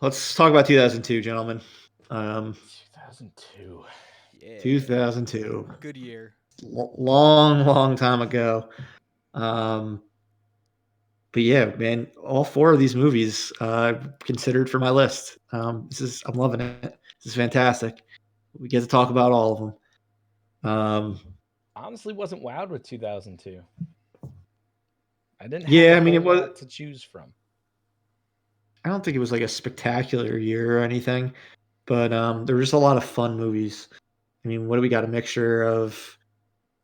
let's talk about 2002, gentlemen. 2002. Yeah. 2002. Good year. Long time ago. But yeah, man, all four of these movies considered for my list. I'm loving it. This is fantastic. We get to talk about all of them. Honestly, wasn't wowed with 2002. I didn't have Yeah, a I mean, whole it was. lot to choose from. I don't think it was like a spectacular year or anything, but there were just a lot of fun movies. I mean, what do we got? A mixture of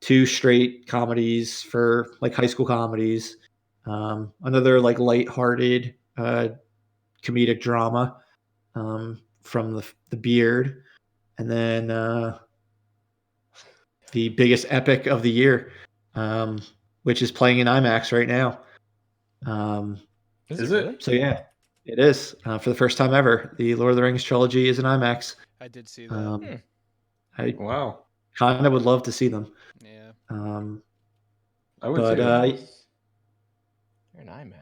two straight comedies for like high school comedies, another like lighthearted comedic drama from the Beard, and then the biggest epic of the year, which is playing in IMAX right now. Is it really? So yeah, it is for the first time ever. The Lord of the Rings trilogy is in IMAX. I did see that. I Wow. kind of would love to see them. Yeah. I would But too. You're an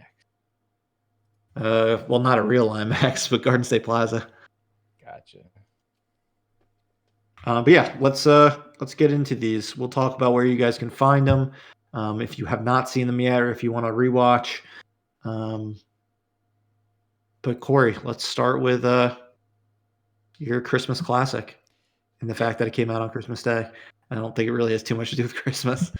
IMAX. well, not a real IMAX, but Garden State Plaza. Gotcha. But yeah, let's get into these. We'll talk about where you guys can find them, if you have not seen them yet, or if you want to rewatch. But Corey, let's start with your Christmas classic, and the fact that it came out on Christmas Day. I don't think it really has too much to do with Christmas.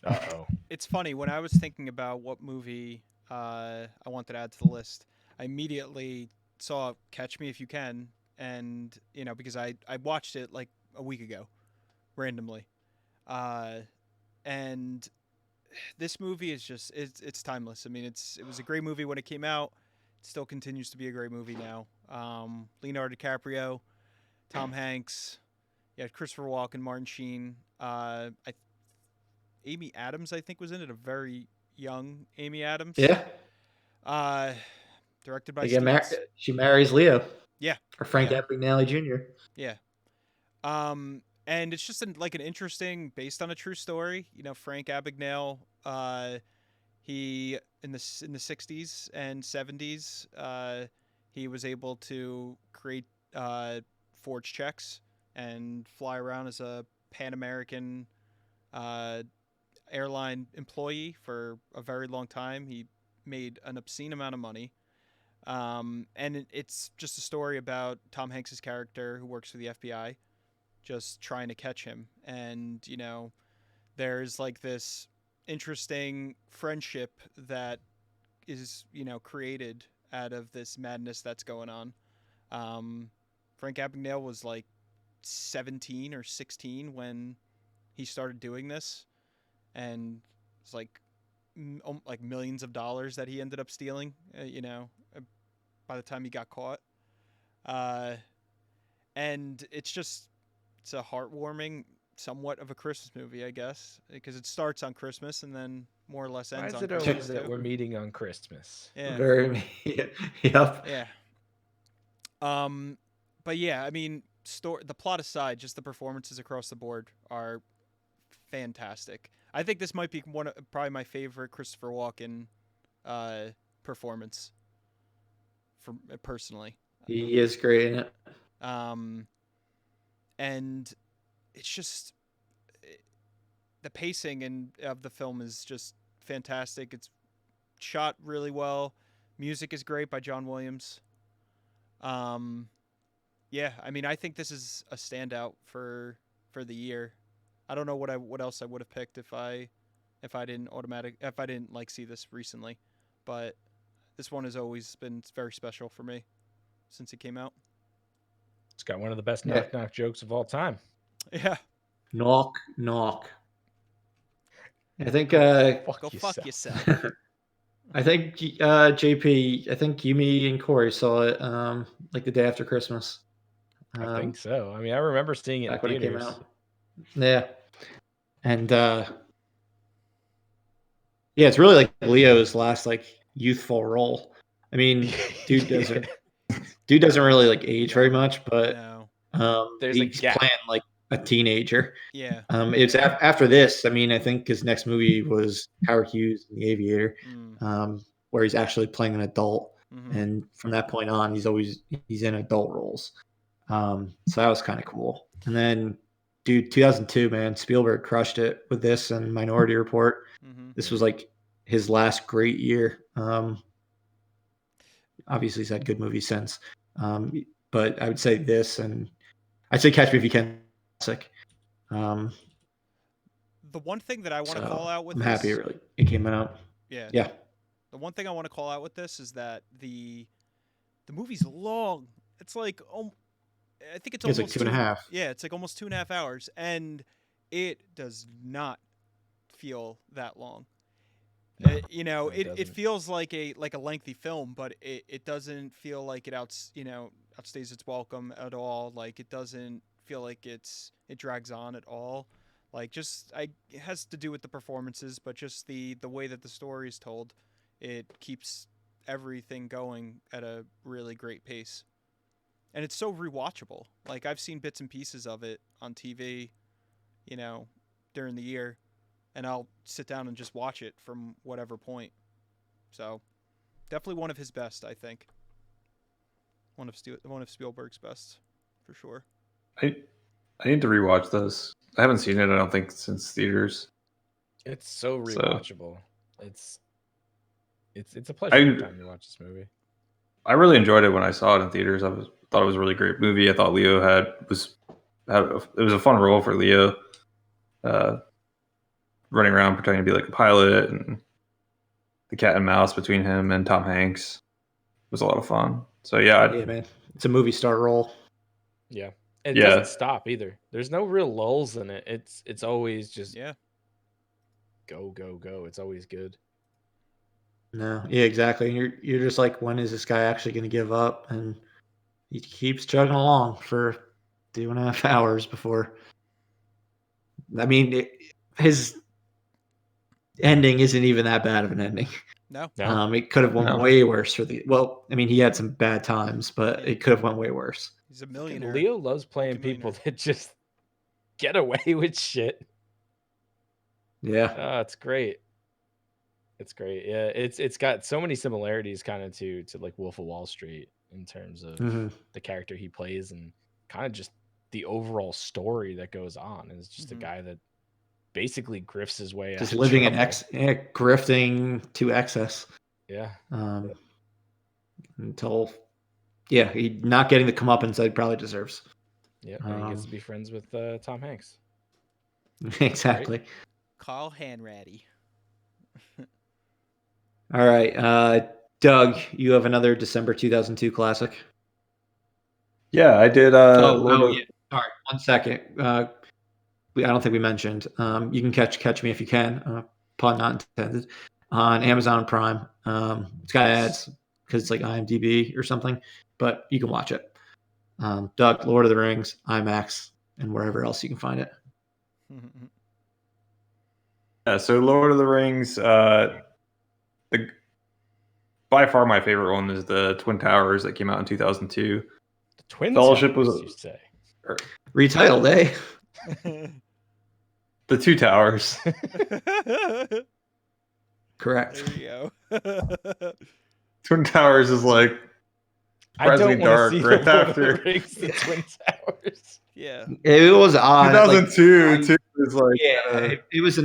Uh-oh. It's funny, when I was thinking about what movie I wanted to add to the list, I immediately saw Catch Me If You Can, and because I watched it like a week ago, randomly, and this movie is just it's timeless. I mean, it was a great movie when it came out. It still continues to be a great movie now. Leonardo DiCaprio, Tom Hanks, Christopher Walken, Martin Sheen. Amy Adams, I think, was in it. A very young Amy Adams. Yeah. Directed by she marries Leo. Yeah. Or Frank Abagnale Jr. Yeah. And it's just like an interesting, based on a true story. Frank Abagnale, he in the 60s and 70s, he was able to create forged checks and fly around as a Pan American airline employee for a very long time. He made an obscene amount of money. And it's just a story about Tom Hanks's character who works for the FBI, just trying to catch him. And, there's like this interesting friendship that is, created out of this madness that's going on. Frank Abagnale was like 17 or 16 when he started doing this, and it's like millions of dollars that he ended up stealing, by the time he got caught. And it's a heartwarming, somewhat of a Christmas movie, I guess, because it starts on Christmas and then more or less ends on Christmas. Why is it always that we're meeting on Christmas? Yeah. Very. Yep. Yeah. But yeah, I mean, the plot aside, just the performances across the board are fantastic. I think this might be probably my favorite Christopher Walken performance, personally. He is great in it. And it's just the pacing of the film is just fantastic. It's shot really well. Music is great by John Williams. Yeah, I mean, I think this is a standout for the year. I don't know what else I would have picked if I didn't see this recently, but this one has always been very special for me since it came out. It's got one of the best knock jokes of all time. Yeah. Knock, knock. I think go fuck yourself. I think JP, I think you, me, and Corey saw it like the day after Christmas. I think so. I mean, I remember seeing it in theaters. When it came out. Yeah. And it's really like Leo's last like youthful role. I mean, dude doesn't really like age very much, but he's playing like a teenager. Yeah. It's after this. I mean, I think his next movie was Howard Hughes and The Aviator, where he's actually playing an adult. and from that point on, he's in adult roles. So that was kind of cool. And then, dude, 2002, man, Spielberg crushed it with this and Minority Report. This was like his last great year. Obviously, he's had good movies since, but I would say this, and I'd say Catch Me If You Can. Classic. The one thing that I want to call out with I'm this, happy it came out. Yeah. The one thing I want to call out with this is that the movie's long. It's like I think it's almost like 2.5. Yeah, it's like almost 2.5 hours, and it does not feel that long. It feels like a lengthy film, but it doesn't feel like it outstays its welcome at all. Like it doesn't feel like it drags on at all. Like it has to do with the performances, but just the way that the story is told, it keeps everything going at a really great pace. And it's so rewatchable. Like I've seen bits and pieces of it on TV, during the year, and I'll sit down and just watch it from whatever point. So, definitely one of his best, I think. One of Spielberg's best, for sure. I need to rewatch this. I haven't seen it, I don't think, since theaters. It's so rewatchable. It's a pleasure every time you watch this movie. I really enjoyed it when I saw it in theaters. I thought it was a really great movie. I thought Leo it was a fun role for Leo, running around pretending to be like a pilot, and the cat and mouse between him and Tom Hanks was a lot of fun. So yeah, man, it's a movie star role. Yeah, it doesn't stop either. There's no real lulls in it. It's always just go. It's always good. No, yeah, exactly. You're just like, when is this guy actually going to give up? And he keeps chugging along for 2.5 hours before. I mean, his ending isn't even that bad of an ending. No. It could have went way worse for he had some bad times, but it could have went way worse. He's a millionaire. Leo loves playing people that just get away with shit. Yeah. It's great. It's great. Yeah, it's got so many similarities kind of to like Wolf of Wall Street in terms of the character he plays, and kind of just the overall story that goes on. It's just a guy that basically grifts his way just out living in grifting to excess. Yeah. Until he not getting the comeuppance that he probably deserves. Yeah, and he gets to be friends with Tom Hanks. Exactly. Carl Hanratty. All right, Doug, you have another December 2002 classic. Yeah, I did. Sorry, 1 second. I don't think we mentioned. You can catch me if you can. Pun not intended. On Amazon Prime. It's got ads because it's like IMDb or something, but you can watch it. Doug, Lord of the Rings, IMAX, and wherever else you can find it. Yeah, so Lord of the Rings. By far my favorite one is the Twin Towers that came out in 2002. The Twin Fellowship Towers, was you say. Retitled, eh? The Two Towers. Correct. There you go. Twin Towers is like surprisingly dark right after the Twin Towers. Yeah. It was odd. 2002 too is like it was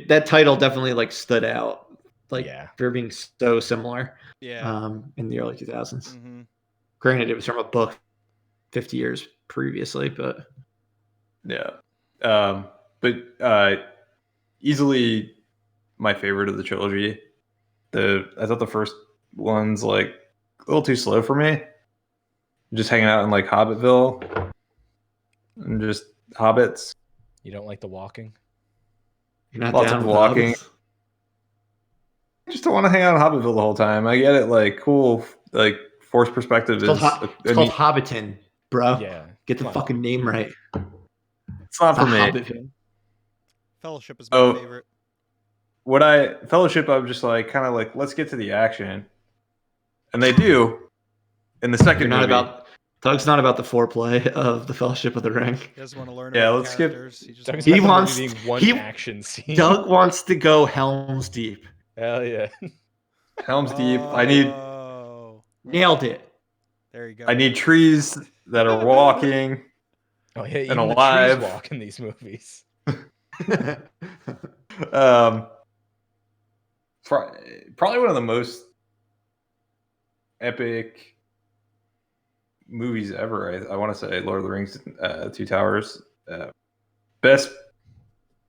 that title definitely like stood out. Like for being so similar. Yeah. In the early 2000s. Granted, it was from a book 50 years previously, but easily my favorite of the trilogy. I thought the first one's like a little too slow for me. Just hanging out in like Hobbitville and just hobbits. You don't like the walking? You're not lots down of with walking. hobbits? I just don't want to hang out in Hobbitville the whole time. I get it, like cool, like forced perspective It's called Hobbiton, bro. Yeah, get the fucking name right. It's not for me. Hobbiton. Fellowship is my favorite. Fellowship, I'm just like kind of like, let's get to the action, and they do in the second movie. Doug's not about the foreplay of the Fellowship of the Ring. He doesn't want to learn. Yeah, about let's characters. skip. He wants one action scene. Doug wants to go Helm's Deep. Hell yeah. Helm's Deep. I need. Nailed it. There you go. I need trees that are walking. Oh yeah, and even the alive. trees walk in these movies. Probably one of the most epic movies ever. I want to say Lord of the Rings, Two Towers. Best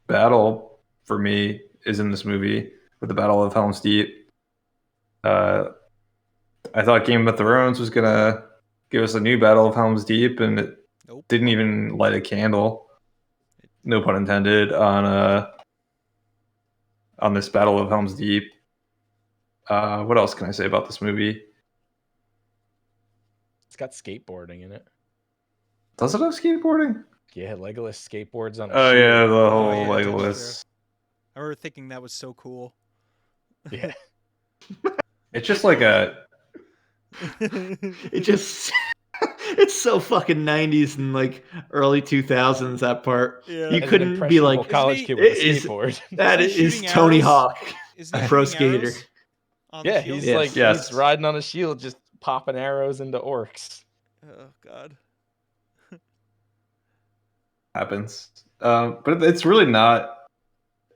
battle for me is in this movie with the Battle of Helm's Deep. I thought Game of Thrones was gonna give us a new Battle of Helm's Deep, and it didn't even light a candle. No pun intended on this Battle of Helm's Deep. What else can I say about this movie? It's got skateboarding in it. Does it have skateboarding? Yeah, Legolas skateboards on a Oh shield. yeah, the whole yeah, Legolas. I remember thinking that was so cool. Yeah. It's just like a. It's so fucking 90s and like early 2000s, that part. Yeah. You As an couldn't be like, college kid with a is- skateboard. that Isn't he is shooting Tony arrows? Hawk, Isn't he a pro shooting skater. arrows on the Yeah, shield? he's Yes. like Yes. he's riding on a shield, just popping arrows into orcs. Oh God. Happens. But it's really not.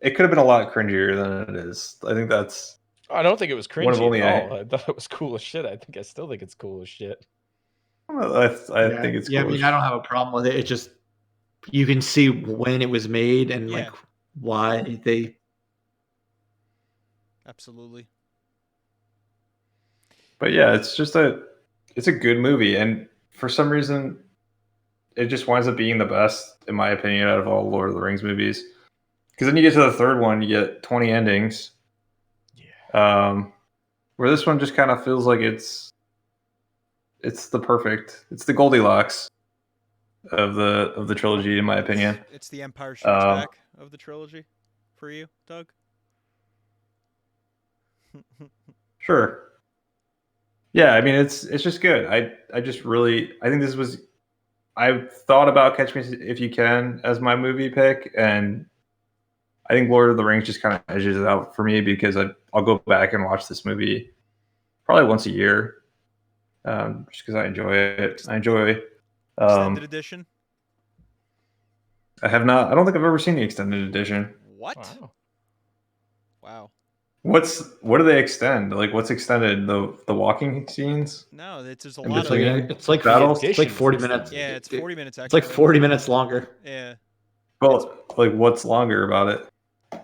It could have been a lot cringier than it is. I think that's. I don't think it was One of cringy only at all. I thought it was cool as shit. I still think it's cool as shit. I think it's. Yeah, cool I mean, I don't have a problem with it. It just, you can see when it was made and Yeah. like why they. Absolutely. But yeah, it's a good movie, and for some reason, it just winds up being the best, in my opinion, out of all Lord of the Rings movies. Because then you get to the third one, you get 20 endings. Yeah. Where this one just kind of feels like it's the Goldilocks of the trilogy, in my opinion. It's the Empire Strikes Back of the trilogy for you, Doug. Sure. Yeah, I mean it's just good. I just really I think I thought about Catch Me If You Can as my movie pick, and I think Lord of the Rings just kind of edges it out for me because I'll go back and watch this movie probably once a year, just because I enjoy it. I enjoy. Extended edition. I have not. I don't think I've ever seen the extended edition. What? Wow. What do they extend? Like, what's extended? The walking scenes? No, there's a In lot of. between? It's like Battles? It's like Edition 40 is minutes. Yeah, it's 40 minutes. It's like 40 minutes longer. Yeah. Well, like, what's longer about it?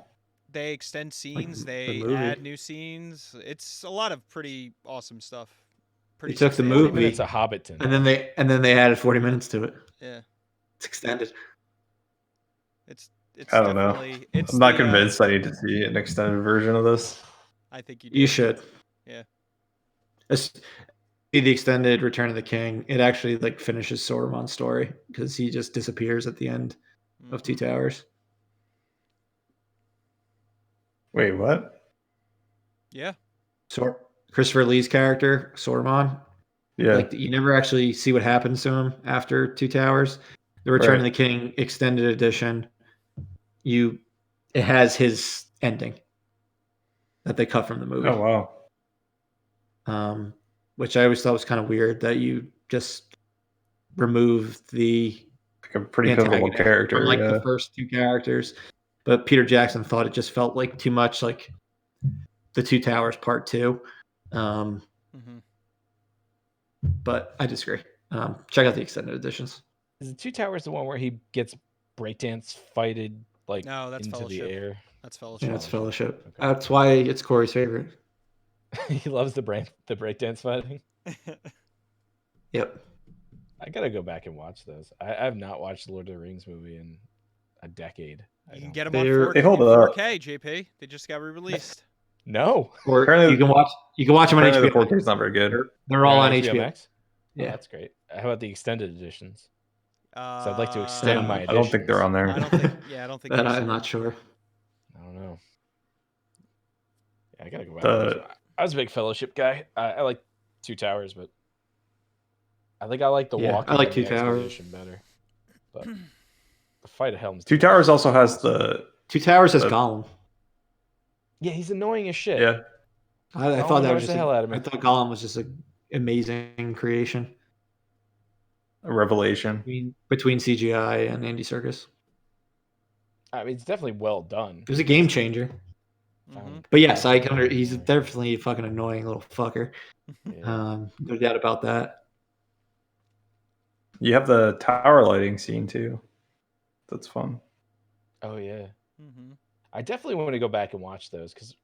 They extend scenes. the They movie. add new scenes. It's a lot of pretty awesome stuff. Pretty They took the substantial. movie. It's a Hobbiton. And then they added 40 minutes to it. Yeah. It's extended. It's I don't know. definitely, It's I'm not the, convinced I need to see an extended version of this. I think You should. Yeah. See the extended Return of the King. It actually like finishes Sauron's story because he just disappears at the end of Two Towers. Wait, what? Yeah. Christopher Lee's character, Sauron. Yeah. Like you never actually see what happens to him after Two Towers. The Return of the King extended edition. It has his ending that they cut from the movie. Oh wow. Which I always thought was kind of weird that you just removed the Like a pretty pivotal antagonist character. from like yeah. the first two characters. But Peter Jackson thought it just felt like too much like the Two Towers Part 2. But I disagree. Check out the extended editions. Is the Two Towers the one where he gets breakdance fighted like No, that's into Fellowship. the air? That's Fellowship. Yeah, it's Fellowship. Okay. That's why it's Corey's favorite. He loves the breakdance fighting. Yep. I gotta go back and watch those. I have not watched the Lord of the Rings movie in a decade. You can get them on They're- 4K, they hold up. 4K, JP. They just got re-released. No. Or Apparently- you can watch them on Apparently HBO. the 4K is not very good. They're all on HBO HBO. Max? Oh, Yeah. that's great. How about the extended editions? So So I'd like to extend my I don't think they're on there. I don't think. Yeah, I don't think. That there's I'm some. not sure. I don't know. Yeah, I gotta go back. The- I was a big Fellowship guy. I like Two Towers, but I think I like the Yeah, walking I like and Two the Towers. expedition better. But the fight of Helm's Two Deep- Towers also has the Two Towers has But- Gollum. Yeah, he's annoying as shit. yeah. I Gollum thought that annoys was just the hell out of me. I thought Gollum was just amazing creation. A revelation. Between CGI and Andy Serkis. I mean, it's definitely well done. It was a game changer. But yes, he's definitely a fucking annoying little fucker. No doubt about that. You have the tower lighting scene too. That's fun. Oh yeah. I definitely want to go back and watch those because,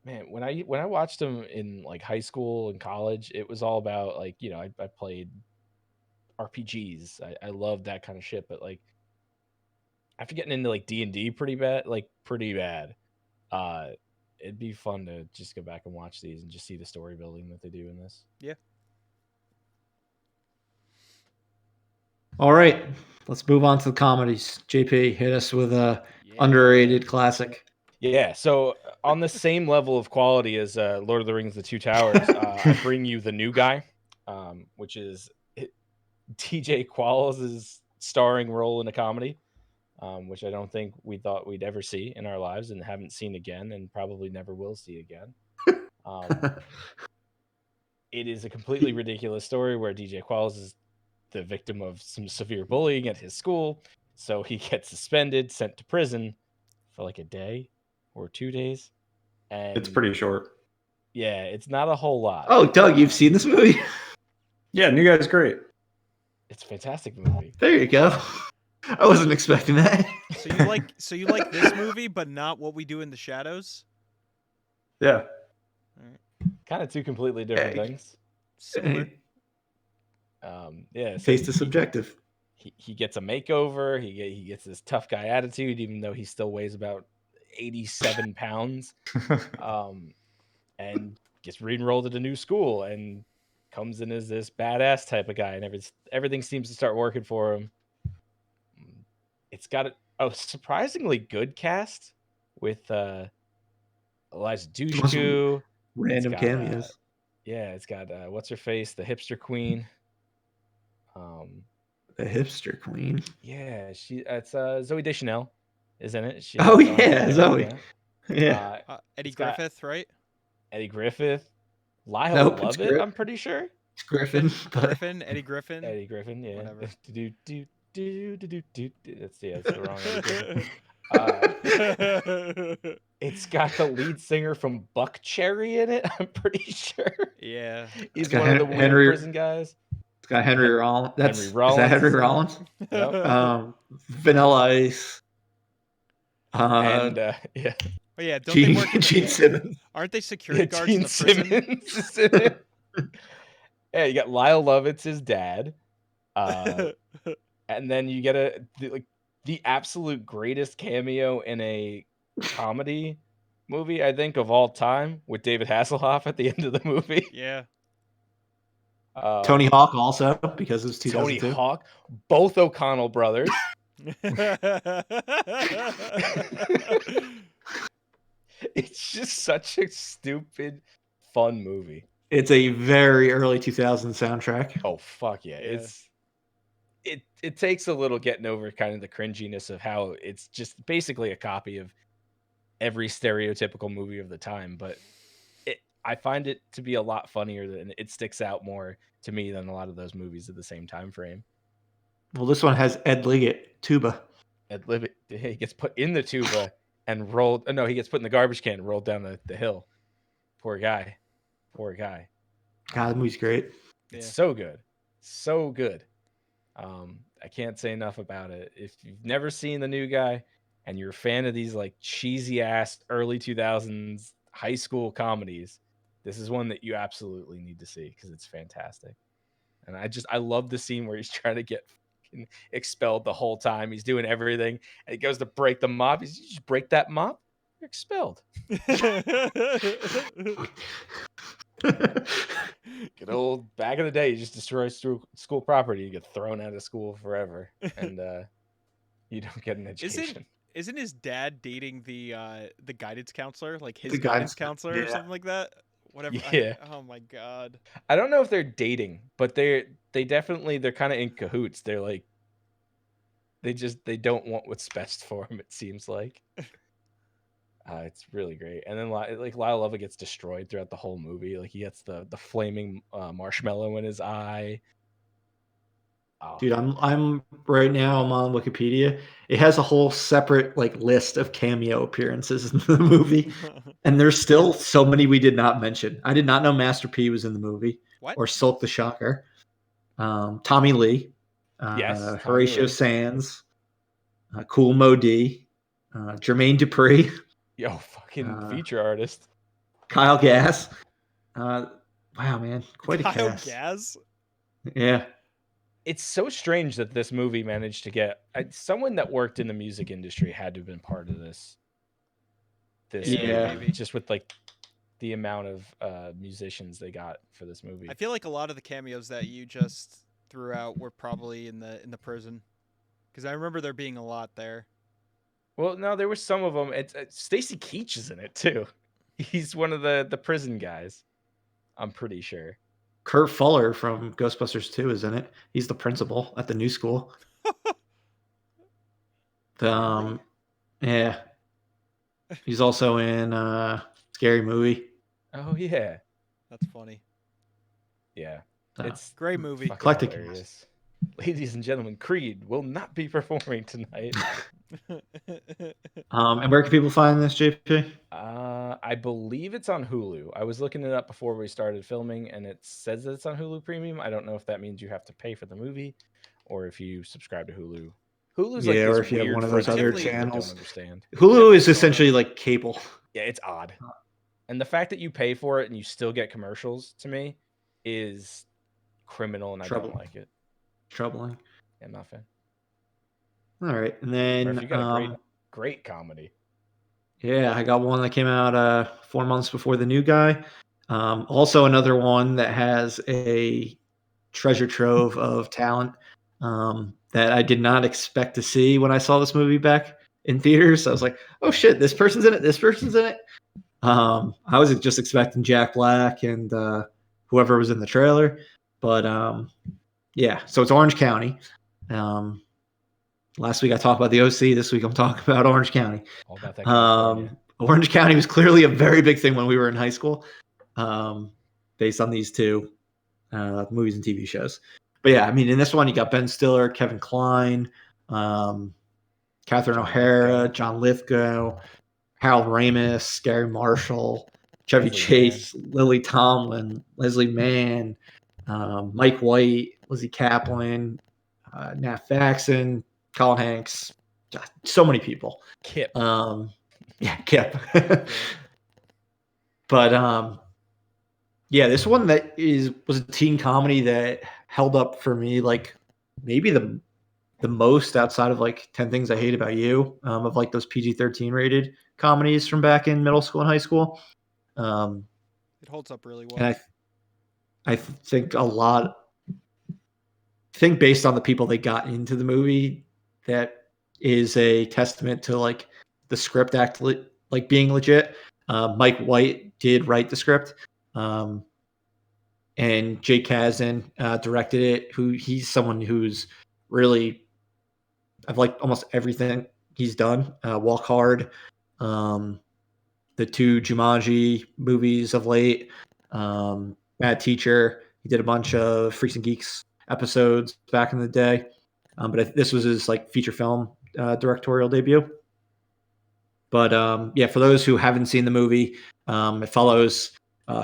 man, when I watched them in like high school and college, it was all about like, you know, I played RPGs. I loved that kind of shit. But like, after getting into like D&D pretty bad, it'd be fun to just go back and watch these and just see the story building that they do in this. Yeah. All right, let's move on to the comedies. JP, hit us with a underrated classic. Yeah, so on the same level of quality as Lord of the Rings: The Two Towers, I bring you The New Guy, which is DJ Qualls' starring role in a comedy, which I don't think we thought we'd ever see in our lives and haven't seen again and probably never will see again. It is a completely ridiculous story where DJ Qualls is the victim of some severe bullying at his school, so he gets suspended, sent to prison for like a day or 2 days. And it's pretty short. Yeah, it's not a whole lot. Oh, Doug, you've seen this movie? Yeah, New Guy's great. It's a fantastic movie. There you go. I wasn't expecting that. So you like this movie, but not What We Do in the Shadows? Yeah. Kind of two completely different things. Similar. Yeah. So Taste is subjective. He gets a makeover. He gets this tough guy attitude, even though he still weighs about 87 pounds. And gets re-enrolled at a new school and comes in as this badass type of guy, and everything seems to start working for him. It's got a surprisingly good cast with Eliza Dushku. Random cameos. It's got what's her face, the hipster queen. The hipster queen. Yeah, it's Zooey Deschanel, isn't it? Zoe. Yeah. Eddie Griffith, right? Eddie Griffith. Lyle Lovett, I'm pretty sure. It's Griffin. Eddie Griffin. Eddie Griffin, yeah. Whatever. That's the wrong Eddie Griffin. It's got the lead singer from Buck Cherry in it, I'm pretty sure. Yeah. He's one of the weird prison guys. It's got Henry Rollins. Is that Henry Rollins? Yep. Vanilla Ice. And yeah. Oh yeah, don't they work in Gene Simmons? Aren't they security guards in the prison? Simmons is in it. Yeah, you got Lyle Lovett's his dad. And then you get the absolute greatest cameo in a comedy movie, I think, of all time, with David Hasselhoff at the end of the movie. Yeah. Tony Hawk also, because it was 2002. Tony Hawk, both O'Connell brothers. It's just such a stupid, fun movie. It's a very early 2000s soundtrack. Oh fuck yeah! It takes a little getting over kind of the cringiness of how it's just basically a copy of every stereotypical movie of the time, but I find it to be a lot funnier, than it sticks out more to me than a lot of those movies of the same time frame. Well, this one has Ed Liggett, tuba. Ed Liggett, he gets put in the tuba and rolled. No, he gets put in the garbage can and rolled down the hill. Poor guy. God, the movie's great. It's so good. So good. I can't say enough about it. If you've never seen The New Guy and you're a fan of these like cheesy ass early 2000s high school comedies, this is one that you absolutely need to see because it's fantastic. And I love the scene where he's trying to get expelled the whole time. He's doing everything and he goes to break the mop. He's, you just break that mop, you're expelled. Good old back in the day, you just destroy school property, you get thrown out of school forever, and you don't get an education. Isn't his dad dating the guidance counselor, like his The guidance counselor or yeah. something like that? Whatever. Yeah. Oh my god. I don't know if they're dating, but they're kind of in cahoots. They're like, they don't want what's best for him. It seems like. It's really great. And then like Lyle Lovett gets destroyed throughout the whole movie. Like he gets the flaming marshmallow in his eye. Oh. Dude, I'm right now. I'm on Wikipedia. It has a whole separate like list of cameo appearances in the movie, and there's still so many we did not mention. I did not know Master P was in the movie, What? or Silk the Shocker. Tommy Lee, Yes, Horatio Lee. Sands, Cool Mo D, Jermaine Dupri. Yo, fucking feature artist. Kyle Gass. Wow, man, quite a Kyle cast. Gass? Yeah. It's so strange that this movie managed to get someone that worked in the music industry had to have been part of this. Yeah, movie, just with like the amount of musicians they got for this movie. I feel like a lot of the cameos that you just threw out were probably in the prison, because I remember there being a lot there. Well, no, there were some of them. It's Stacy Keach is in it too. He's one of the prison guys. I'm pretty sure. Kurt Fuller from Ghostbusters 2 is in it. He's the principal at the new school. Yeah. He's also in Scary Movie. Oh yeah, that's funny. Yeah, it's great movie. Eclectic. Hilarious. Ladies and gentlemen, Creed will not be performing tonight. And where can people find this, JP? I believe it's on Hulu. I was looking it up before we started filming, and it says that it's on Hulu Premium. I don't know if that means you have to pay for the movie, or if you subscribe to Hulu. Hulu's like or this if you have weird one of those other frontier that I channels. don't understand. Hulu is essentially like cable. Yeah, it's odd. And the fact that you pay for it and you still get commercials, to me, is criminal, and I don't like it. Troubling. Yeah, I'm not a fan. All right, and then or if you got a great comedy. Yeah, I got one that came out 4 months before the new guy. Also another one that has a treasure trove of talent that I did not expect to see when I saw this movie back in theaters. I was like, oh shit, this person's in it, this person's in it. I was just expecting Jack Black and whoever was in the trailer. But yeah, so it's Orange County. Last week I talked about the OC. This week I'm talking about Orange County. All about that. Orange County was clearly a very big thing when we were in high school, based on these two movies and TV shows. But yeah, I mean, in this one you got Ben Stiller, Kevin Kline, Catherine O'Hara, John Lithgow, Harold Ramis, Gary Marshall, Chevy Chase, Lily Tomlin, Leslie Mann, Mike White, Lizzie Kaplan, Nat Faxon, Colin Hanks, so many people. Kip. Yeah, Kip. But yeah, this one was a teen comedy that held up for me, like maybe the most outside of like 10 Things I Hate About You, of like those PG-13 rated comedies from back in middle school and high school. It holds up really well. And I think based on the people they got into the movie, that is a testament to like the script like being legit. Mike White did write the script, and Jake Kasdan directed it. He's someone who's really, I've liked almost everything he's done. Walk Hard, the two Jumanji movies of late, Bad Teacher. He did a bunch of Freaks and Geeks episodes back in the day, but this was his like feature film directorial debut. But yeah, for those who haven't seen the movie, it follows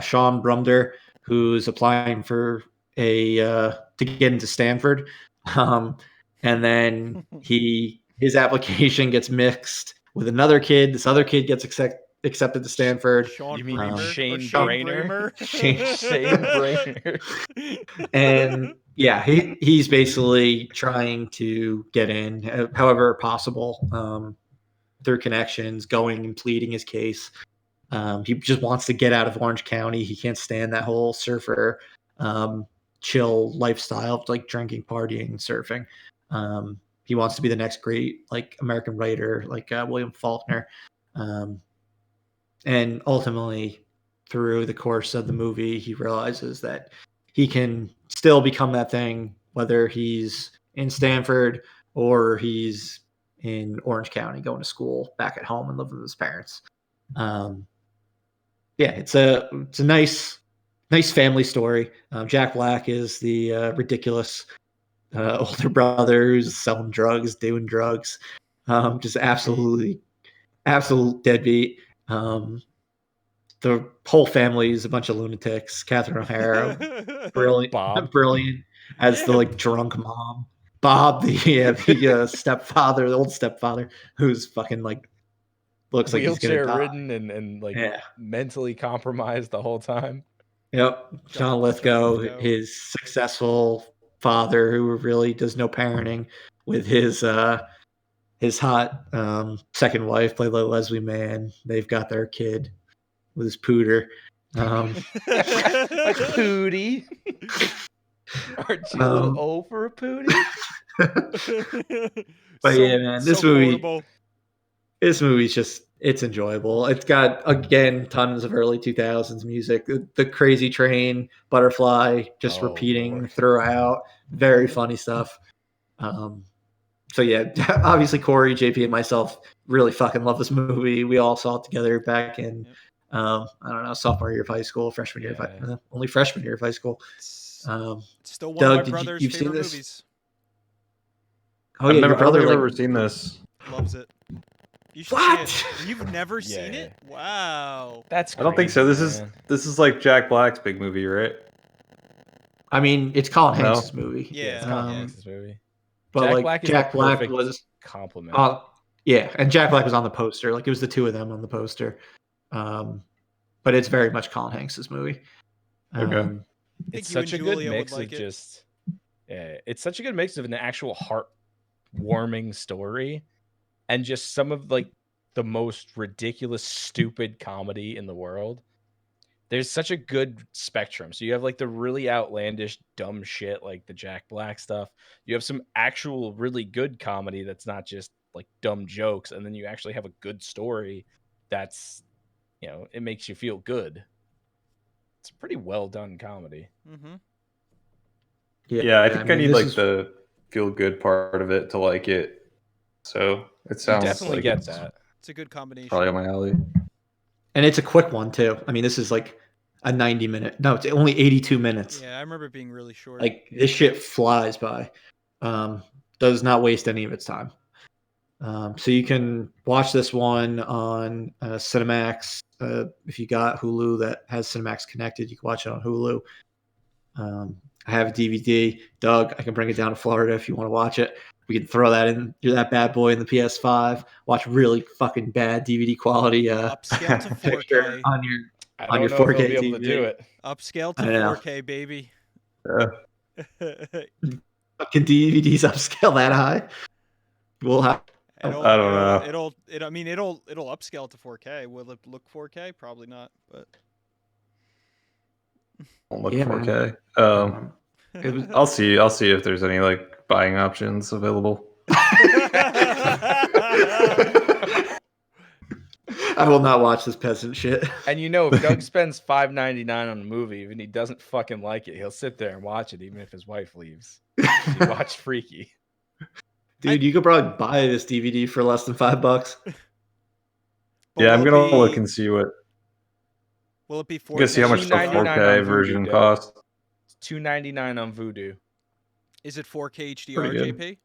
Sean Brumder, who's applying for to get into Stanford, and then his application gets mixed with another kid. This other kid gets accepted to Stanford. Sean you mean Bramer? Shane Bramer? Shane Bramer. And yeah, he's basically trying to get in however possible, through connections, going and pleading his case. He just wants to get out of Orange County. He can't stand that whole surfer chill lifestyle of like drinking, partying, and surfing. He wants to be the next great like American writer like William Faulkner. And ultimately, through the course of the movie, he realizes that he can still become that thing, whether he's in Stanford or he's in Orange County going to school back at home and living with his parents. Yeah, it's a nice family story. Jack Black is the ridiculous older brother who's selling drugs, doing drugs, just absolute deadbeat. The whole family is a bunch of lunatics. Catherine O'Hara, brilliant, Bob. brilliant as the like drunk mom. Bob, the stepfather, the old stepfather, who's fucking like looks like he's gonna Wheelchair die. ridden and like mentally compromised the whole time. Yep. John Lithgow, his successful father who really does no parenting with his hot second wife played by Leslie Mann. They've got their kid with his pooter. A pootie. Aren't you a little old for a pootie? But yeah, man, this movie's just, it's enjoyable. It's got, again, tons of early 2000s music. The Crazy Train, Butterfly, just repeating throughout. Very funny stuff. So yeah, obviously Corey, JP, and myself really fucking love this movie. We all saw it together back in, I don't know, sophomore year of high school, freshman year of only freshman year of high school. Still one Doug, of my brother's favorite movies. Oh yeah, I don't think I've ever seen this. Loves it. You should What? see it. You've never seen it? Wow. That's crazy, I don't think so. This man. is like Jack Black's big movie, right? I mean, it's Colin Hanks' movie. Yeah, it's Colin Hanks' movie. But Jack Black was compliment. Yeah, and Jack Black was on the poster. Like it was the two of them on the poster. But it's very much Colin Hanks' movie. Okay. It's such a good mix of just it's such a good mix of an actual heartwarming story and just some of like the most ridiculous, stupid comedy in the world. There's such a good spectrum. So you have like the really outlandish, dumb shit like the Jack Black stuff. You have some actual really good comedy that's not just like dumb jokes, and then you actually have a good story that's, you know, it makes you feel good. It's pretty well done comedy. Mm-hmm. Yeah, I think I need like the feel good part of it to like it. So it sounds you definitely like get that. It's a good combination. Probably on my alley. And it's a quick one too. I mean, this is like a 90-minute. No, it's only 82 minutes. Yeah, I remember it being really short. Like this shit flies by. Does not waste any of its time. So you can watch this one on Cinemax. If you got Hulu that has Cinemax connected, you can watch it on Hulu. I have a DVD. Doug, I can bring it down to Florida if you want to watch it. We can throw that in. You're that bad boy in the PS5. Watch really fucking bad DVD quality upscale to 4K on your 4K TV. To do it. Upscale to 4K, baby. Can DVDs upscale that high? We'll have. I don't know. It'll upscale to 4K. Will it look 4K? Probably not, but won't look 4K. I'll see if there's any like buying options available. I will not watch this peasant shit. And you know, if Doug spends $5.99 on a movie and he doesn't fucking like it, he'll sit there and watch it even if his wife leaves. He watched Freaky. Dude, you could probably buy this DVD for less than $5. Yeah, I'm gonna look and see what. Will it be 4K? You can see how much the 4K version costs. It's $2.99 on Vudu. Is it 4K HDR, JP?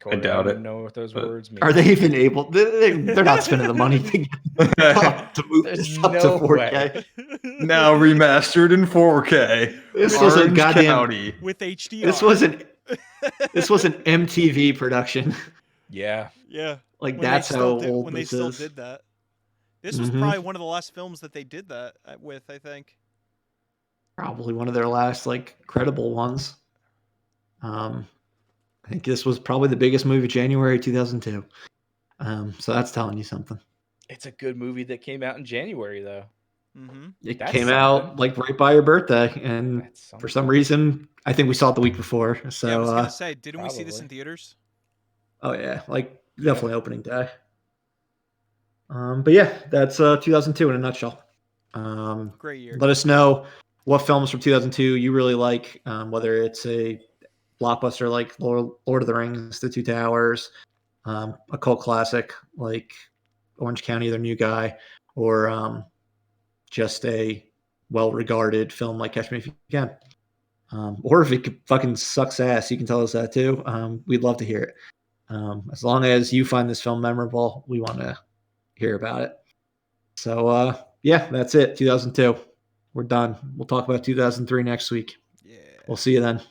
I doubt it. Know what those words mean. Are they even able? They're not spending the money to move this up to 4K. Now remastered in 4K. This was a goddamn County. With HDR. This was an MTV production. Yeah. Like that's how old when this they still is. did that. This was probably one of the last films that they did that with, I think. Probably one of their last like credible ones. I think this was probably the biggest movie of January 2002. So that's telling you something. It's a good movie that came out in January, though. Mm-hmm. It came out like right by your birthday, and for some reason, I think we saw it the week before. So yeah, I was gonna say, didn't we see this in theaters? Oh yeah, like definitely opening day. But yeah, that's 2002 in a nutshell. Great year. Let us know what films from 2002 you really like, whether it's a blockbuster like Lord of the Rings, The Two Towers, a cult classic like Orange County, their new guy, or just a well-regarded film like Catch Me If You Can. Or if it fucking sucks ass, you can tell us that too. We'd love to hear it. As long as you find this film memorable, we want to hear about it. So, yeah, that's it. 2002. We're done. We'll talk about 2003 next week. Yeah. We'll see you then.